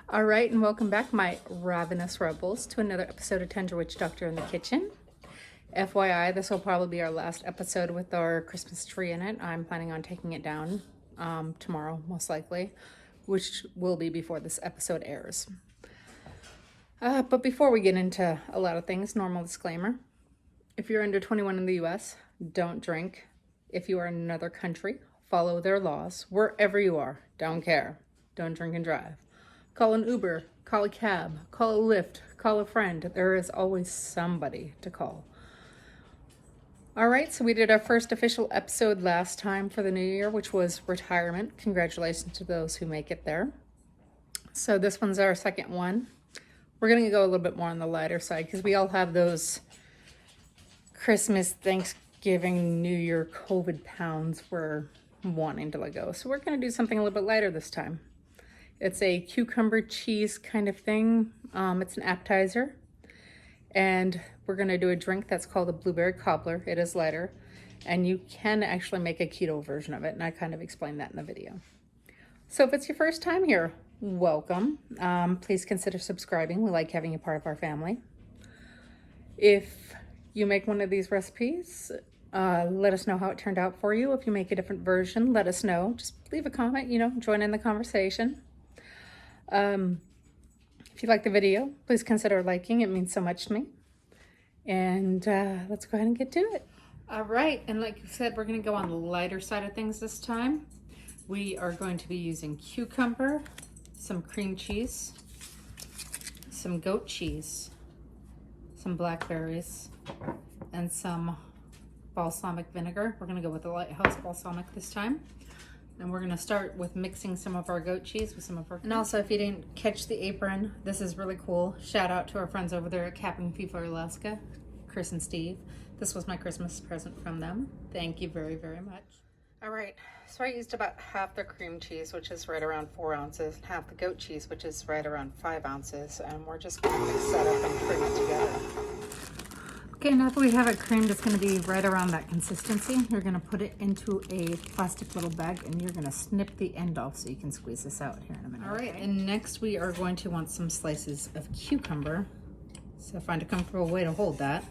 All right, and welcome back, my ravenous rebels, to another episode of Tender Witch Doctor in the Kitchen. FYI, this will probably be our last episode with our Christmas tree in it. I'm planning on taking it down tomorrow, most likely, which will be before this episode airs. But before we get into a lot of things, normal disclaimer. If you're under 21 in the US, don't drink. If you are in another country, follow their laws. Wherever you are, don't care. Don't drink and drive. Call an Uber, call a cab, call a Lyft, call a friend. There is always somebody to call. All right, so we did our first official episode last time for the new year, which was retirement. Congratulations to those who make it there. So this one's our second one. We're going to go a little bit more on the lighter side because we all have those Christmas, Thanksgiving, New Year COVID pounds we're wanting to let go. So we're going to do something a little bit lighter this time. It's a cucumber cheese kind of thing. It's an appetizer. And we're going to do a drink that's called a blueberry cobbler. It is lighter. And you can actually make a keto version of it. And I kind of explained that in the video. So if it's your first time here, welcome. Please consider subscribing. We like having you part of our family. If you make one of these recipes, let us know how it turned out for you. If you make a different version, let us know. Just leave a comment, join in the conversation. If you like the video, please consider liking. It means so much to me. And let's go ahead and get to it. All right, and like you said, we're going to go on the lighter side of things this time. We are going to be using cucumber, some cream cheese, some goat cheese, some blackberries, and some balsamic vinegar. We're going to go with the Lighthouse balsamic this time. And we're going to start with mixing some of our goat cheese with some of our... And also, if you didn't catch the apron, this is really cool. Shout out to our friends over there at Capping Fever, Alaska, Chris and Steve. This was my Christmas present from them. Thank you very, very much. All right, so I used about half the cream cheese, which is right around 4 ounces, and half the goat cheese, which is right around 5 ounces. And we're just going to mix that up and cream it together. Okay, now that we have it creamed, it's going to be right around that consistency. You're going to put it into a plastic little bag and you're going to snip the end off so you can squeeze this out here in a minute. All right, and next we are going to want some slices of cucumber. So find a comfortable way to hold that.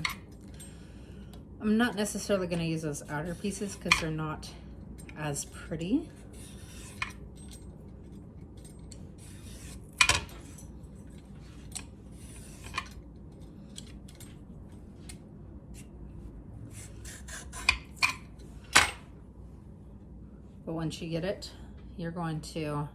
I'm not necessarily going to use those outer pieces because they're not as pretty. But once you get it, you're going to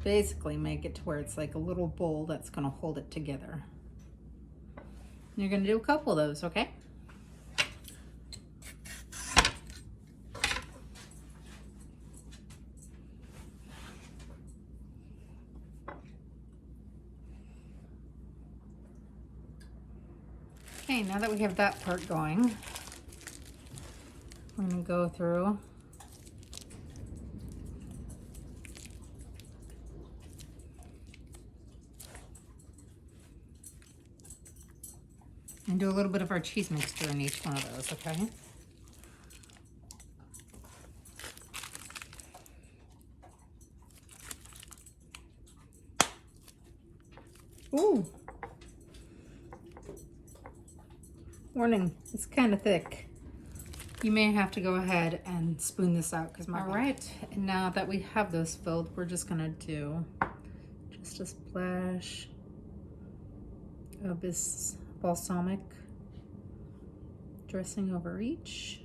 basically make it to where it's like a little bowl that's going to hold it together. You're going to do a couple of those, okay? Okay, now that we have that part going, we're going to go through and do a little bit of our cheese mixture in each one of those, okay? Ooh. Warning, it's kind of thick. You may have to go ahead and spoon this out because all right, and now that we have those filled, we're just gonna do just a splash of this balsamic dressing over each.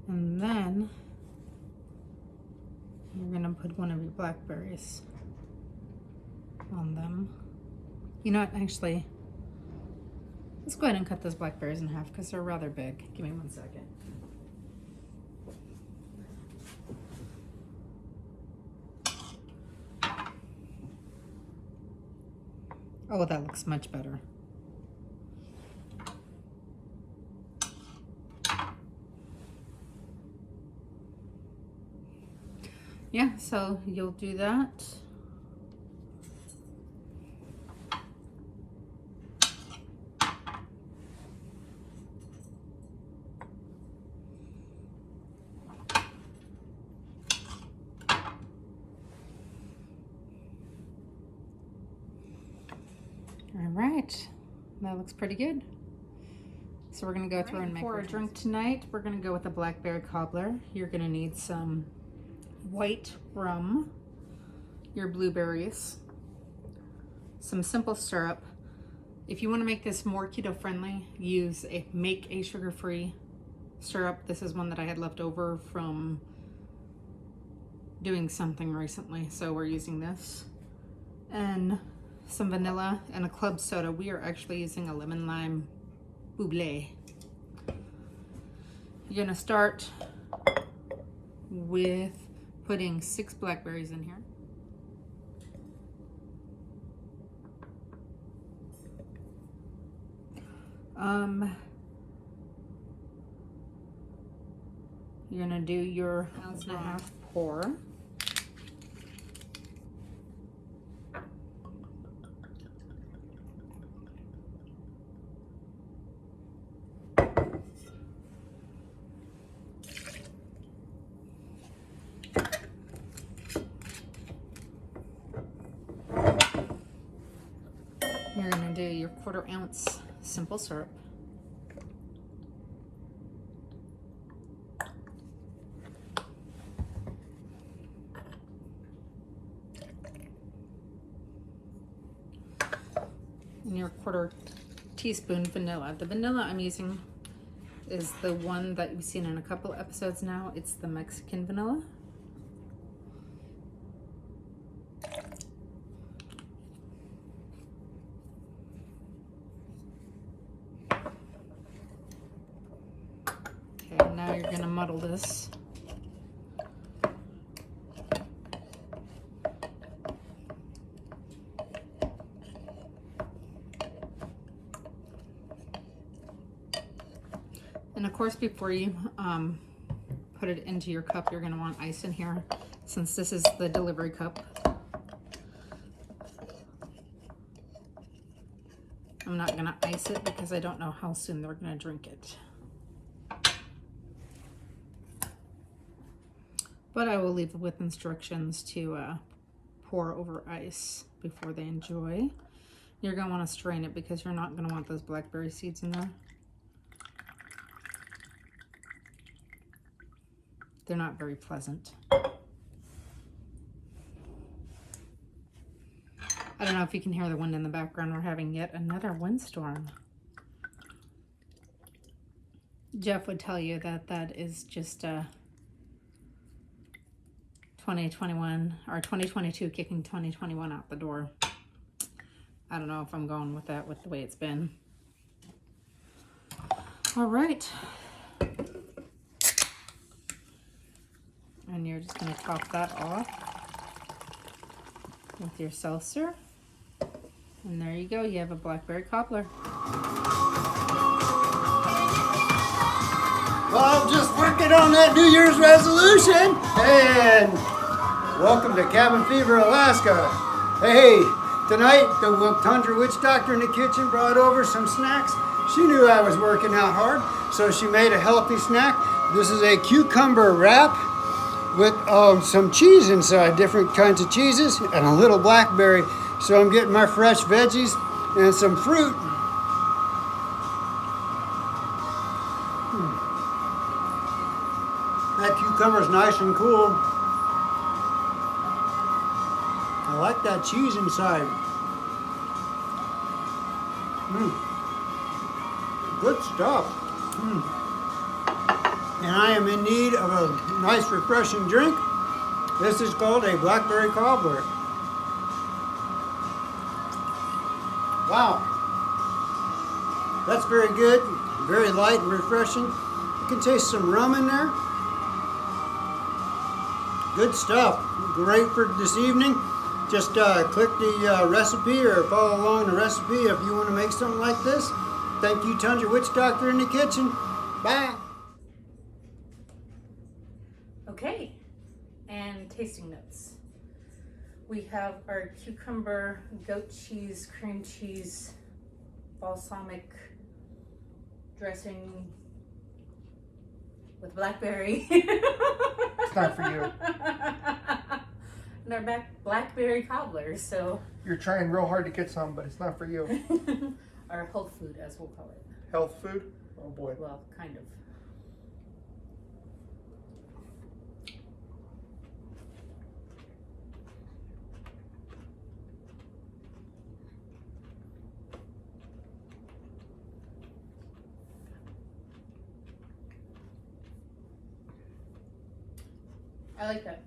And then you're gonna put one of your blackberries on them. You know what, actually, let's go ahead and cut those blackberries in half because they're rather big. Give me 1 second. Oh, that looks much better. Yeah, so you'll do that. All right, that looks pretty good. So we're gonna go through and make for our drink tonight. We're gonna go with a blackberry cobbler. You're gonna need some white rum, your blueberries, some simple syrup. If you want to make this more keto friendly, make a sugar-free syrup. This is one that I had left over from doing something recently, so we're using this. And some vanilla and a club soda. We are actually using a lemon lime bubbly. You're gonna start with putting 6 blackberries in here. You're gonna do your 1.5 ounce pour. You're gonna do your 1/4 ounce simple syrup. And your 1/4 teaspoon vanilla. The vanilla I'm using is the one that you've seen in a couple episodes now. It's the Mexican vanilla. Okay, now you're gonna muddle this. And of course, before you put it into your cup, you're going to want ice in here, since this is the delivery cup. I'm not going to ice it because I don't know how soon they're going to drink it. But I will leave it with instructions to pour over ice before they enjoy. You're going to want to strain it because you're not going to want those blackberry seeds in there. They're not very pleasant. I don't know if you can hear the wind in the background. We're having yet another windstorm. Jeff would tell you that that is just 2021 or 2022 kicking 2021 out the door. I don't know if I'm going with that with the way it's been. All right. And you're just going to top that off with your seltzer. And there you go. You have a blackberry cobbler. Well, I'm just working on that New Year's resolution. And welcome to Cabin Fever, Alaska. Hey, tonight the Tundra Witch Doctor in the kitchen brought over some snacks. She knew I was working out hard, so she made a healthy snack. This is a cucumber wrap with some cheese inside, different kinds of cheeses, and a little blackberry. So I'm getting my fresh veggies and some fruit. That cucumber's nice and cool. I like that cheese inside. Good stuff. And I am in need of a nice refreshing drink. This is called a blackberry cobbler. Wow. That's very good, very light and refreshing. You can taste some rum in there. Good stuff. Great for this evening. Just click the recipe or follow along the recipe if you want to make something like this. Thank you, Tundra Witch Doctor in the kitchen. Bye. Okay, and tasting notes. We have our cucumber, goat cheese, cream cheese, balsamic dressing with blackberry. It's not for you. And our blackberry cobbler, so. You're trying real hard to get some, but it's not for you. Our health food, as we'll call it. Health food? Oh boy. Well, kind of. I like that.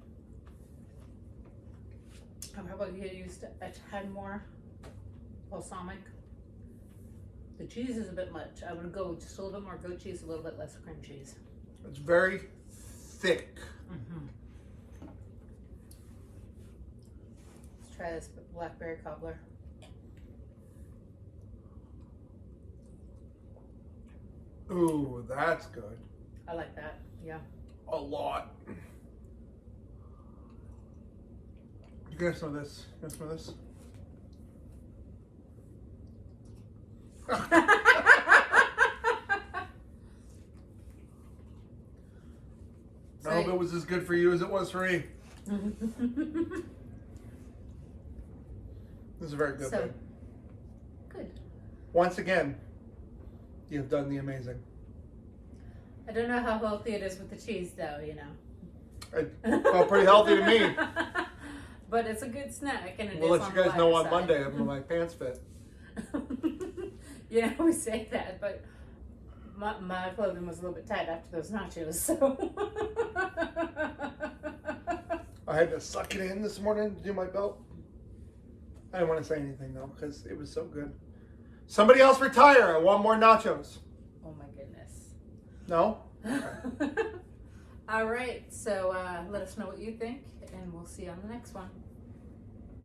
I'm probably gonna use a tad more balsamic. The cheese is a bit much. I would go just a little bit more goat cheese, a little bit less cream cheese. It's very thick. Mm-hmm. Let's try this blackberry cobbler. Ooh, that's good. I like that. Yeah. A lot. You gonna smell this? You gonna smell this? I hope it was as good for you as it was for me. This is very good. So, good. Once again, you have done the amazing. I don't know how healthy it is with the cheese, though. You know. It felt pretty healthy to me. But it's a good snack, and We'll let you guys know on side. Monday if my pants fit. You know, we say that, but my clothing was a little bit tight after those nachos, so. I had to suck it in this morning to do my belt. I didn't want to say anything though because it was so good. Somebody else retire. I want more nachos. Oh my goodness. No? All right, so let us know what you think, and we'll see you on the next one.